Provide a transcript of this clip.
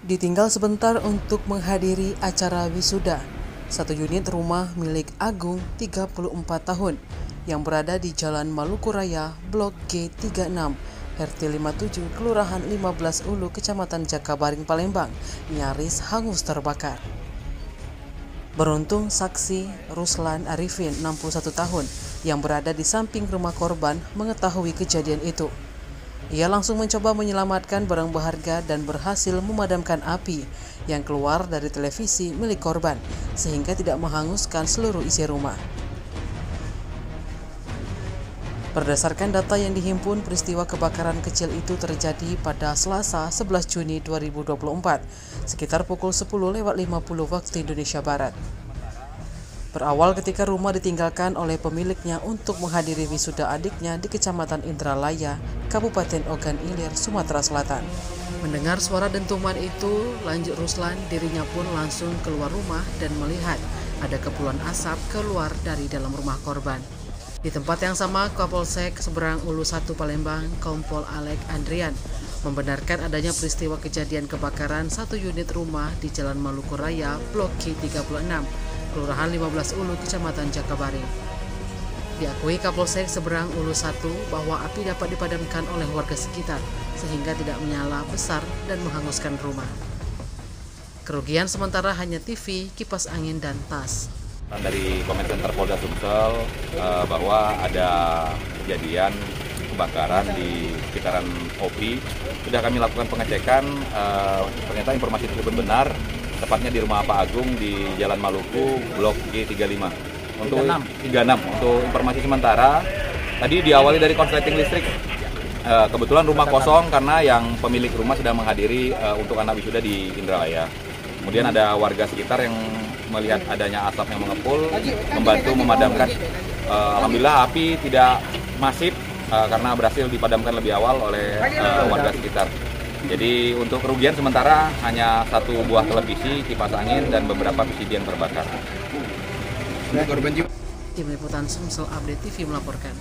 Ditinggal sebentar untuk menghadiri acara wisuda, satu unit rumah milik Agung 34 tahun yang berada di Jalan Maluku Raya, Blok G36, RT 57, Kelurahan 15 Ulu, Kecamatan Jakabaring, Palembang, nyaris hangus terbakar. Beruntung saksi Ruslan Arifin, 61 tahun, yang berada di samping rumah korban mengetahui kejadian itu. Ia langsung mencoba menyelamatkan barang berharga dan berhasil memadamkan api yang keluar dari televisi milik korban, sehingga tidak menghanguskan seluruh isi rumah. Berdasarkan data yang dihimpun, peristiwa kebakaran kecil itu terjadi pada Selasa 11 Juni 2024, sekitar pukul 10.50 waktu Indonesia Barat. Berawal ketika rumah ditinggalkan oleh pemiliknya untuk menghadiri wisuda adiknya di Kecamatan Indralaya, Kabupaten Ogan Ilir, Sumatera Selatan. Mendengar suara dentuman itu, lanjut Ruslan, dirinya pun langsung keluar rumah dan melihat ada kepulan asap keluar dari dalam rumah korban. Di tempat yang sama, Kapolsek Seberang Ulu 1 Palembang, Kompol Alek Andrian, membenarkan adanya peristiwa kejadian kebakaran satu unit rumah di Jalan Maluku Raya, Blok G36, Kelurahan 15 Ulu, Kecamatan Jakabaring. Diakui Kapolsek Seberang Ulu 1 bahwa api dapat dipadamkan oleh warga sekitar sehingga tidak menyala besar dan menghanguskan rumah. Kerugian sementara hanya TV, kipas angin, dan tas. Dari Komen Center Polda Sumsel bahwa ada kejadian kebakaran di sekitaran OPI. Sudah kami lakukan pengecekan, ternyata informasi tersebut benar, tepatnya di rumah Pak Agung di Jalan Maluku, Blok G35. Untuk 36. Untuk informasi sementara, tadi diawali dari konsleting listrik. Kebetulan rumah kosong karena yang pemilik rumah sedang menghadiri untuk anak wisuda di Indralaya. Kemudian ada warga sekitar yang melihat adanya asap yang mengepul, membantu memadamkan. Alhamdulillah api tidak masif karena berhasil dipadamkan lebih awal oleh warga sekitar. Jadi untuk kerugian sementara hanya satu buah televisi, kipas angin, dan beberapa PCB yang terbakar. Tim Liputan Sumsel Update TV melaporkan.